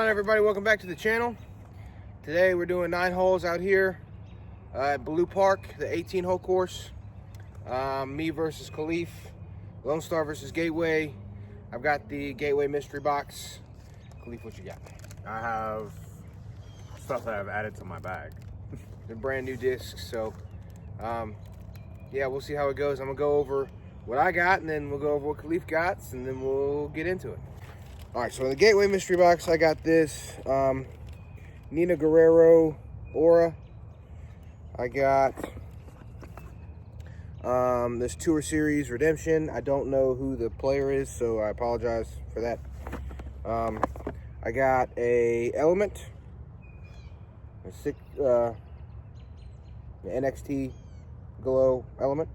on, everybody? Welcome back to the channel. Today we're doing 9 holes out here at Blue Park, the 18-hole course. Me versus Kalif, Lonestar versus Gateway. I've got the Gateway mystery box. Kalif, what you got? I have stuff that I've added to my bag. They're brand new discs, so yeah, we'll see how it goes. I'm gonna go over what I got, and then we'll go over what Kalif got, and then we'll get into it. All right, so in the Gateway mystery box, I got this Nina Guerrero Aura. I got this Tour Series Redemption. I don't know who the player is, so I apologize for that. I got a Element, the NXT Glow Element.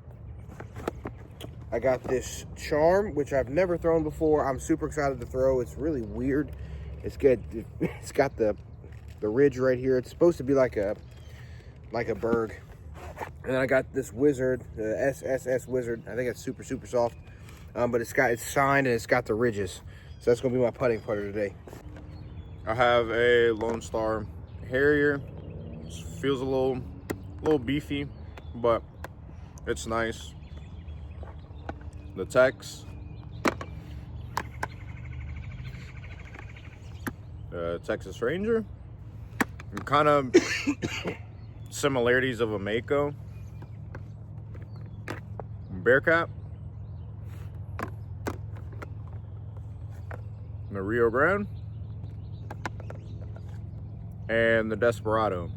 I got this Charm, which I've never thrown before. I'm super excited to throw. It's really weird. It's good. It's got the ridge right here. It's supposed to be like a Berg. And then I got this Wizard, the SSS Wizard. I think it's super soft. But it's signed and it's got the ridges. So that's gonna be my putting putter today. I have a Lonestar Harrier. It feels a little beefy, but it's nice. The Tex, Texas Ranger, kind of similarities of a Mako, Bearcat, the Rio Grande, and the Desperado.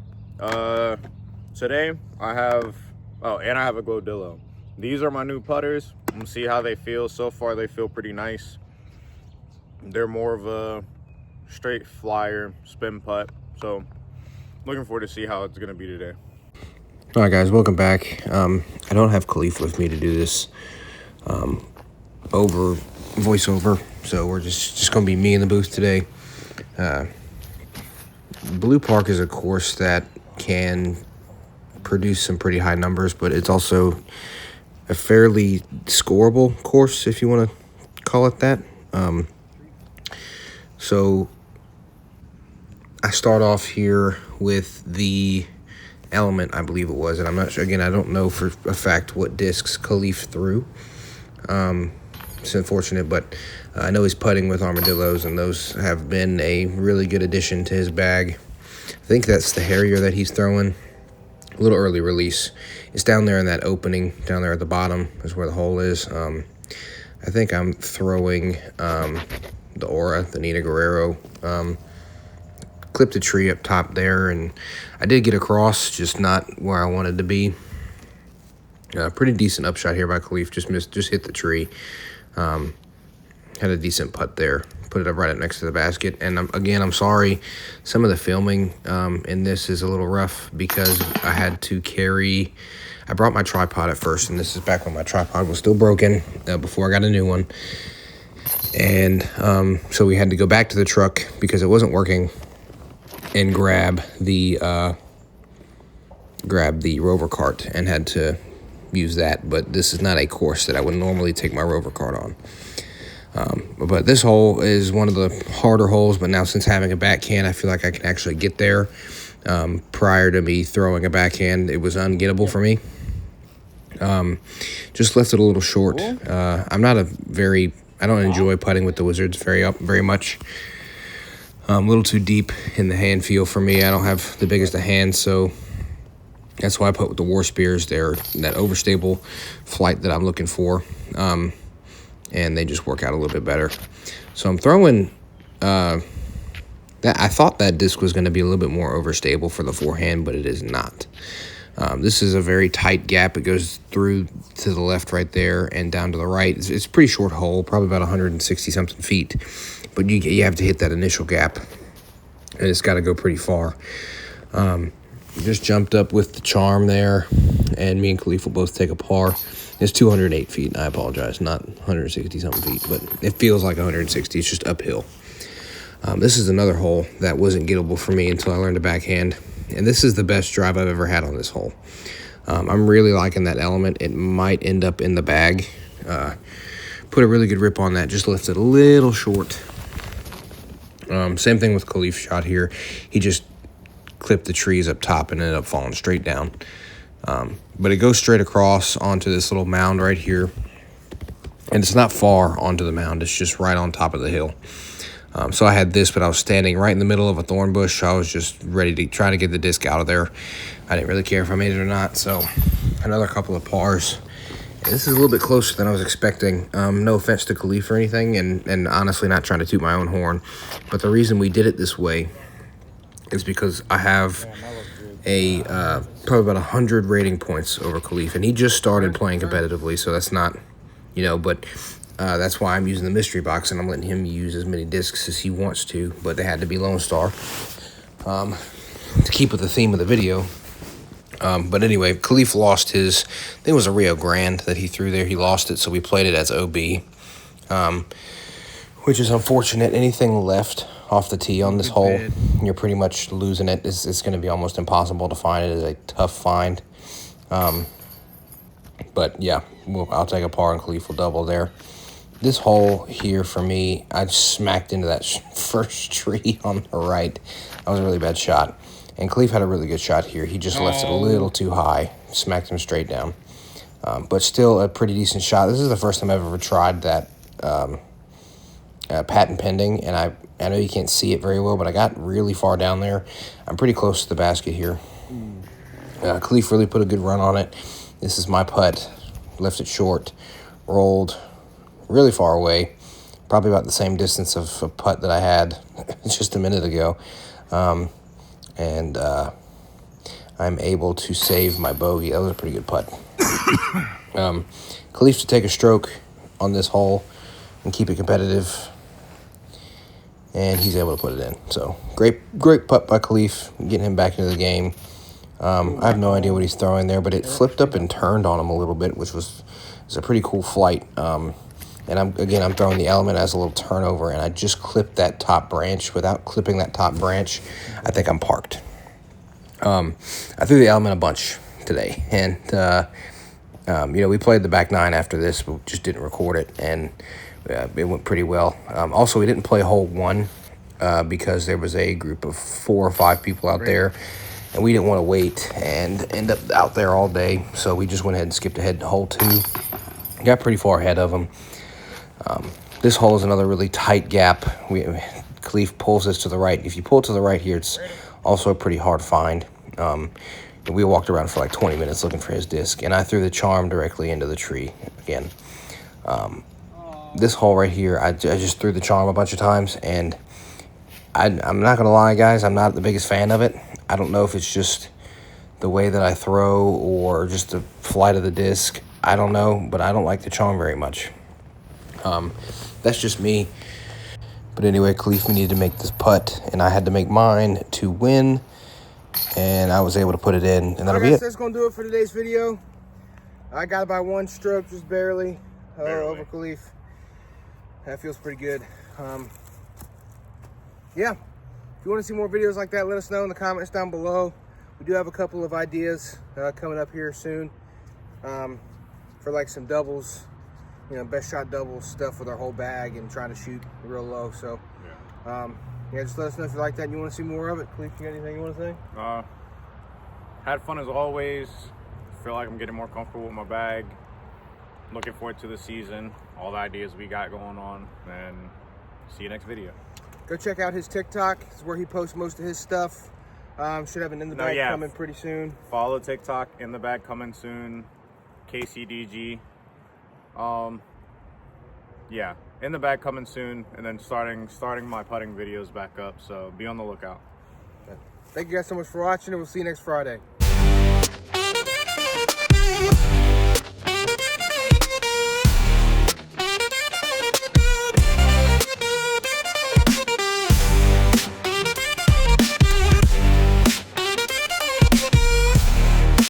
Today I have, and I have a Glodillo. These are my new putters. I'm gonna see how they feel. So far they feel pretty nice. They're more of a straight flyer spin putt, so looking forward to see how it's gonna be today. All right, guys, welcome back. I don't have Kalif with me to do this voiceover, so we're just gonna be me in the booth today. Blue Park is a course that can produce some pretty high numbers, but it's also a fairly scoreable course, if you want to call it that. So I start off here with the Element, I believe it was, and I'm not sure. Again, I don't know for a fact what discs Kalif threw. It's unfortunate, but I know he's putting with armadillos, and those have been a really good addition to his bag. I think that's the Harrier that he's throwing. A little early release. It's down there in that opening, down there at the bottom is where the hole is. I think I'm throwing the Aura, the Nina Guerrero. Clipped a tree up top there, and I did get across, just not where I wanted to be. Pretty decent upshot here by Kalif. Just hit the tree. Had a decent putt there. Put it up right up next to the basket. And I'm sorry, some of the filming in this is a little rough because I had to carry. I brought my tripod at first, and this is back when my tripod was still broken before I got a new one. And so we had to go back to the truck because it wasn't working and grab the rover cart and had to use that. But this is not a course that I would normally take my rover cart on. But this hole is one of the harder holes, but now since having a backhand, I feel like I can actually get there. Prior to me throwing a backhand, it was ungettable for me. Just left it a little short. I don't enjoy putting with the Wizards very much. A little too deep in the hand feel for me. I don't have the biggest of hands, so that's why I put with the War Spears there, that overstable flight that I'm looking for. And they just work out a little bit better. So I'm throwing that. I thought that disc was going to be a little bit more overstable for the forehand, but it is not. This is a very tight gap. It goes through to the left right there and down to the right. It's a pretty short hole, probably about 160 something feet, but you have to hit that initial gap, and it's got to go pretty far. Just jumped up with the Charm there, and me and Kalif will both take a par. It's 208 feet, and I apologize, not 160 something feet, but it feels like 160. It's just uphill. This is another hole that wasn't gettable for me until I learned a backhand, and this is the best drive I've ever had on this hole. I'm really liking that Element. It might end up in the bag. Put a really good rip on that, just left it a little short. Same thing with Kalif's shot here. He just clipped the trees up top and ended up falling straight down. But it goes straight across onto this little mound right here. And it's not far onto the mound. It's just right on top of the hill. So I had this, but I was standing right in the middle of a thorn bush. So I was just ready to try to get the disc out of there. I didn't really care if I made it or not. So another couple of pars. And this is a little bit closer than I was expecting. No offense to Kalif or anything, and honestly not trying to toot my own horn. But the reason we did it this way is because I have probably about 100 rating points over Kalif. And he just started playing competitively, so that's not, but that's why I'm using the mystery box, and I'm letting him use as many discs as he wants to, but they had to be Lonestar to keep with the theme of the video. But anyway, Kalif lost his, I think it was a Rio Grande that he threw there. He lost it, so we played it as OB, which is unfortunate. Anything left off the tee on this hole, you're pretty much losing it. It's going to be almost impossible to find. It is a tough find. But yeah, I'll take a par and Kalif will double there. This hole here for me, I smacked into that first tree on the right. That was a really bad shot. And Kalif had a really good shot here. He just left it a little too high. Smacked him straight down. But still a pretty decent shot. This is the first time I've ever tried that patent pending. And I know you can't see it very well, but I got really far down there. I'm pretty close to the basket here. Kalif really put a good run on it. This is my putt. Left it short. Rolled really far away. Probably about the same distance of a putt that I had just a minute ago. And I'm able to save my bogey. That was a pretty good putt. Kalif to take a stroke on this hole and keep it competitive. And he's able to put it in. So great putt by Kalif, getting him back into the game. I have no idea what he's throwing there, but it flipped up and turned on him a little bit, which was a pretty cool flight. And I'm throwing the element as a little turnover, and I just clipped that top branch. Without clipping that top branch, I think I'm parked. I threw the element a bunch today, and we played the back nine after this, but just didn't record it, and it went pretty well. Also, we didn't play hole one because there was a group of 4 or 5 people out there, and we didn't want to wait and end up out there all day, so we just went ahead and skipped ahead to hole 2. Got pretty far ahead of them. This hole is another really tight gap. Kalif pulls this to the right. If you pull it to the right here, it's also a pretty hard find. We walked around for like 20 minutes looking for his disc, and I threw the charm directly into the tree again. This hole right here, I just threw the charm a bunch of times, and I'm not going to lie, guys, I'm not the biggest fan of it. I don't know if it's just the way that I throw or just the flight of the disc. I don't know, but I don't like the charm very much. That's just me. But anyway, Kalif needed to make this putt, and I had to make mine to win, and I was able to put it in, and that'll be it. That's going to do it for today's video. I got it by 1 stroke, just barely. Over Kalif. That feels pretty good. Yeah, if you want to see more videos like that, let us know in the comments down below. We do have a couple of ideas coming up here soon for like some doubles. Best shot doubles stuff with our whole bag and trying to shoot real low. So, just let us know if you like that and you want to see more of it. Kalif, you got anything you want to say? Had fun as always. Feel like I'm getting more comfortable with my bag. Looking forward to the season, all the ideas we got going on, and see you next video. Go check out his TikTok. It's where he posts most of his stuff. Should have an in the bag coming pretty soon. Follow TikTok, in the bag coming soon. KCDG. Yeah, in the bag coming soon, and then starting my putting videos back up, so be on the lookout. Thank you guys so much for watching, and we'll see you next Friday.